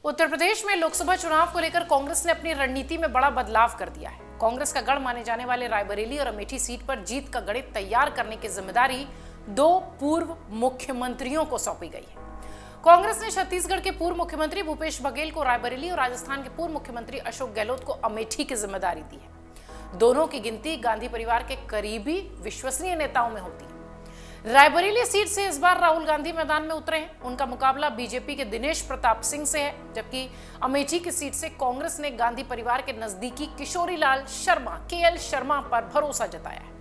उत्तर प्रदेश में लोकसभा चुनाव को लेकर कांग्रेस ने अपनी रणनीति में बड़ा बदलाव कर दिया है। कांग्रेस का गढ़ माने जाने वाले रायबरेली और अमेठी सीट पर जीत का गणित तैयार करने की जिम्मेदारी दो पूर्व मुख्यमंत्रियों को सौंपी गई है। कांग्रेस ने छत्तीसगढ़ के पूर्व मुख्यमंत्री भूपेश बघेल को रायबरेली और राजस्थान के पूर्व मुख्यमंत्री अशोक गहलोत को अमेठी की जिम्मेदारी दी है। दोनों की गिनती गांधी परिवार के करीबी विश्वसनीय नेताओं में होती है। रायबरेली सीट से इस बार राहुल गांधी मैदान में उतरे हैं। उनका मुकाबला बीजेपी के दिनेश प्रताप सिंह से है, जबकि अमेठी की सीट से कांग्रेस ने गांधी परिवार के नजदीकी किशोरीलाल शर्मा केएल शर्मा पर भरोसा जताया है।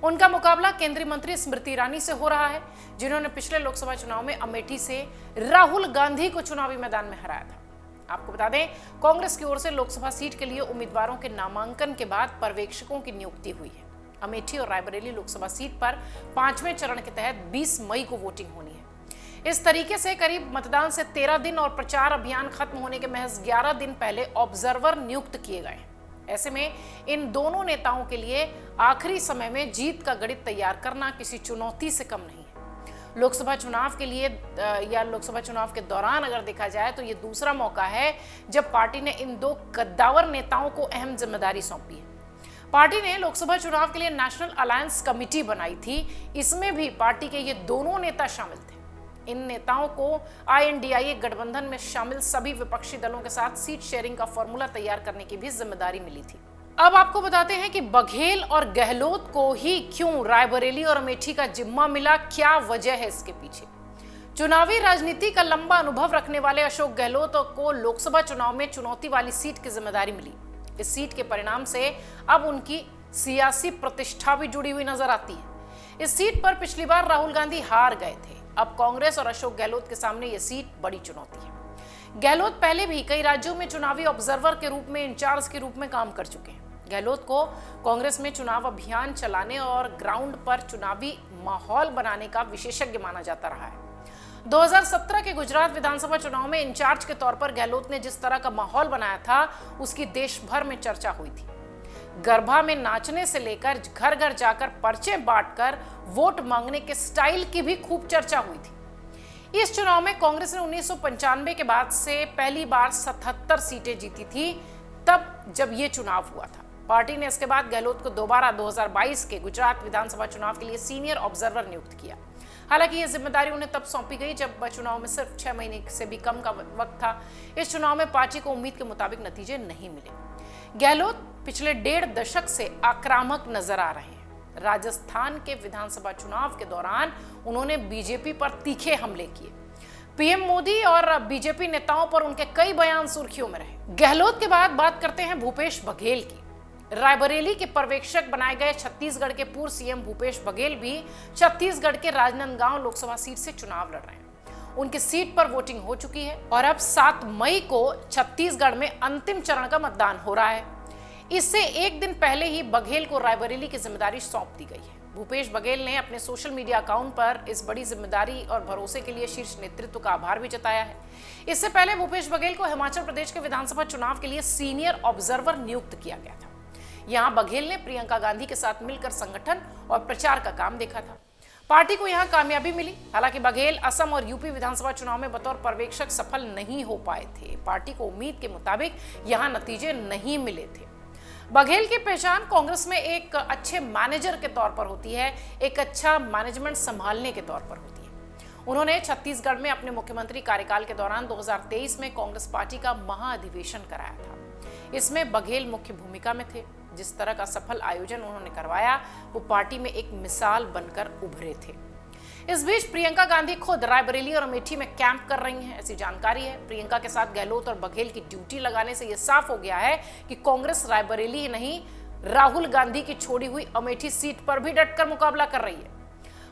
उनका मुकाबला केंद्रीय मंत्री स्मृति ईरानी से हो रहा है, जिन्होंने पिछले लोकसभा चुनाव में अमेठी से राहुल गांधी को चुनावी मैदान में हराया था। आपको बता दें, कांग्रेस की ओर से लोकसभा सीट के लिए उम्मीदवारों के नामांकन के बाद पर्यवेक्षकों की नियुक्ति हुई है। अमेठी और रायबरेली लोकसभा सीट पर 5वें चरण के तहत 20 मई को वोटिंग होनी है। इस तरीके से करीब मतदान से 13 दिन और प्रचार अभियान खत्म होने के महज 11 दिन पहले ऑब्जर्वर नियुक्त किए गए हैं। ऐसे में इन दोनों नेताओं के लिए आखिरी समय में जीत का गणित तैयार करना किसी चुनौती से कम नहीं है। लोकसभा चुनाव के लिए या लोकसभा चुनाव के दौरान अगर देखा जाए तो ये दूसरा मौका है जब पार्टी ने इन दो कद्दावर नेताओं को अहम जिम्मेदारी सौंपी है। पार्टी ने लोकसभा चुनाव के लिए नेशनल अलायंस कमेटी बनाई थी। इसमें भी पार्टी के ये दोनों नेता शामिल थे। इन नेताओं को INDIA गठबंधन में शामिल सभी विपक्षी दलों के साथ सीट शेयरिंग का फॉर्मूला तैयार करने की भी जिम्मेदारी मिली थी। अब आपको बताते हैं कि बघेल और गहलोत को ही क्यों रायबरेली और अमेठी का जिम्मा मिला, क्या वजह है इसके पीछे। चुनावी राजनीति का लंबा अनुभव रखने वाले अशोक गहलोत को लोकसभा चुनाव में चुनौती वाली सीट की जिम्मेदारी मिली। इस सीट के परिणाम से अब उनकी सियासी प्रतिष्ठा भी जुड़ी हुई नजर आती है। इस सीट पर पिछली बार राहुल गांधी हार गए थे। अब कांग्रेस और अशोक गहलोत के सामने यह सीट बड़ी चुनौती है। गहलोत पहले भी कई राज्यों में चुनावी ऑब्जर्वर के रूप में, इंचार्ज के रूप में काम कर चुके हैं। गहलोत को कांग्रेस में चुनाव अभियान चलाने और ग्राउंड पर चुनावी माहौल बनाने का विशेषज्ञ माना जाता रहा है। 2017 के गुजरात विधानसभा चुनाव में इंचार्ज के तौर पर गहलोत ने जिस तरह का माहौल बनाया था, उसकी देश भर में चर्चा हुई थी। गरबा में नाचने से लेकर घर घर जाकर पर्चे बांटकर वोट मांगने के स्टाइल की भी खूब चर्चा हुई थी। इस चुनाव में कांग्रेस ने 1995 के बाद से पहली बार 77 सीटें जीती थी, तब जब ये चुनाव हुआ था। पार्टी ने इसके बाद गहलोत को दोबारा 2022 के गुजरात विधानसभा चुनाव के लिए सीनियर ऑब्जर्वर नियुक्त किया। हालांकि यह जिम्मेदारी उन्हें तब सौंपी गई जब चुनाव में सिर्फ 6 महीने से भी कम का वक्त था। इस चुनाव में पार्टी को उम्मीद के मुताबिक नतीजे नहीं मिले। गहलोत पिछले 1.5 दशक से आक्रामक नजर आ रहे हैं। राजस्थान के विधानसभा चुनाव के दौरान उन्होंने बीजेपी पर तीखे हमले किए। पीएम मोदी और बीजेपी नेताओं पर उनके कई बयान सुर्खियों में रहे। गहलोत के बाद बात करते हैं भूपेश बघेल की। रायबरेली के पर्यवेक्षक बनाए गए छत्तीसगढ़ के पूर्व सीएम भूपेश बघेल भी छत्तीसगढ़ के राजनांदगांव लोकसभा सीट से चुनाव लड़ रहे हैं। उनकी सीट पर वोटिंग हो चुकी है और अब 7 मई को छत्तीसगढ़ में अंतिम चरण का मतदान हो रहा है। इससे एक दिन पहले ही बघेल को रायबरेली की जिम्मेदारी सौंप दी गई है। भूपेश बघेल ने अपने सोशल मीडिया अकाउंट पर इस बड़ी जिम्मेदारी और भरोसे के लिए शीर्ष नेतृत्व का आभार भी जताया है। इससे पहले भूपेश बघेल को हिमाचल प्रदेश के विधानसभा चुनाव के लिए सीनियर ऑब्जर्वर नियुक्त किया गया था। यहां बघेल ने प्रियंका गांधी के साथ मिलकर संगठन और प्रचार का काम देखा था। पार्टी को यहां कामयाबी मिली। हालांकि बघेल असम और यूपी विधानसभा चुनाव में बतौर पर्यवेक्षक सफल नहीं हो पाए थे। पार्टी को उम्मीद के मुताबिक यहां नतीजे नहीं मिले थे। बघेल की पहचान कांग्रेस में एक अच्छे मैनेजर के तौर पर होती है, एक अच्छा मैनेजमेंट संभालने के तौर पर होती है। उन्होंने छत्तीसगढ़ में अपने मुख्यमंत्री कार्यकाल के दौरान 2023 में कांग्रेस पार्टी का महाधिवेशन कराया था। इसमें बघेल मुख्य भूमिका में थे। जिस तरह का सफल आयोजन उन्होंने करवाया, वो पार्टी में एक मिसाल बनकर उभरे थे। इस बीच प्रियंका गांधी खुद रायबरेली और अमेठी में कैंप कर रही हैं, ऐसी जानकारी है। प्रियंका के साथ गहलोत और बघेल की ड्यूटी लगाने से यह साफ हो गया है कि कांग्रेस रायबरेली ही नहीं, राहुल गांधी की छोड़ी हुई अमेठी सीट पर भी डटकर मुकाबला कर रही है।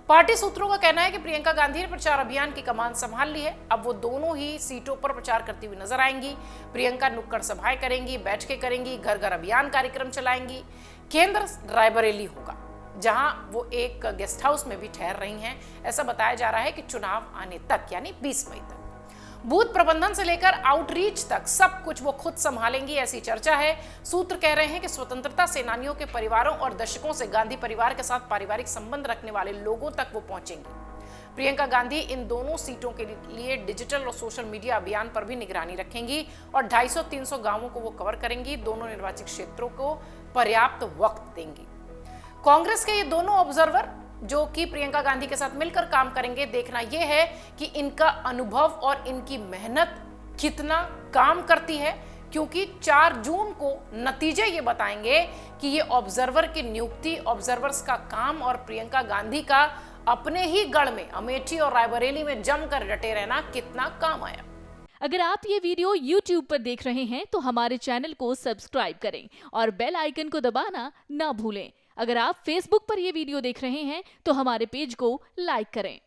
पार्टी सूत्रों का कहना है कि प्रियंका गांधी ने प्रचार अभियान की कमान संभाल ली है। अब वो दोनों ही सीटों पर प्रचार करती हुई नजर आएंगी। प्रियंका नुक्कड़ सभाएं करेंगी, बैठकें करेंगी, घर घर अभियान कार्यक्रम चलाएंगी। केंद्र रायबरेली होगा, जहां वो एक गेस्ट हाउस में भी ठहर रही हैं। ऐसा बताया जा रहा है कि चुनाव आने तक, यानी 20 मई तक बूथ प्रबंधन से लेकर आउटरीच तक सब कुछ वो खुद संभालेंगी, ऐसी चर्चा है। सूत्र कह रहे हैं कि स्वतंत्रता सेनानियों के परिवारों और दशकों से गांधी परिवार के साथ पारिवारिक संबंध रखने वाले लोगों तक वो पहुंचेंगी। प्रियंका गांधी इन दोनों सीटों के लिए डिजिटल और सोशल मीडिया अभियान पर भी निगरानी रखेंगी और 250-300 गांवों को वो कवर करेंगी। दोनों निर्वाचित क्षेत्रों को पर्याप्त वक्त देंगी। कांग्रेस के ये दोनों ऑब्जर्वर जो कि प्रियंका गांधी के साथ मिलकर काम करेंगे, देखना यह है कि इनका अनुभव और इनकी मेहनत कितना काम करती है, क्योंकि 4 जून को नतीजे ये बताएंगे कि ये ऑब्जर्वर की नियुक्ति, ऑब्जर्वर्स का काम और प्रियंका गांधी का अपने ही गढ़ में अमेठी और रायबरेली में जमकर डटे रहना कितना काम आया। अगर आप ये वीडियो YouTube पर देख रहे हैं तो हमारे चैनल को सब्सक्राइब करें और बेल आइकन को दबाना ना भूलें। अगर आप Facebook पर ये वीडियो देख रहे हैं तो हमारे पेज को लाइक करें।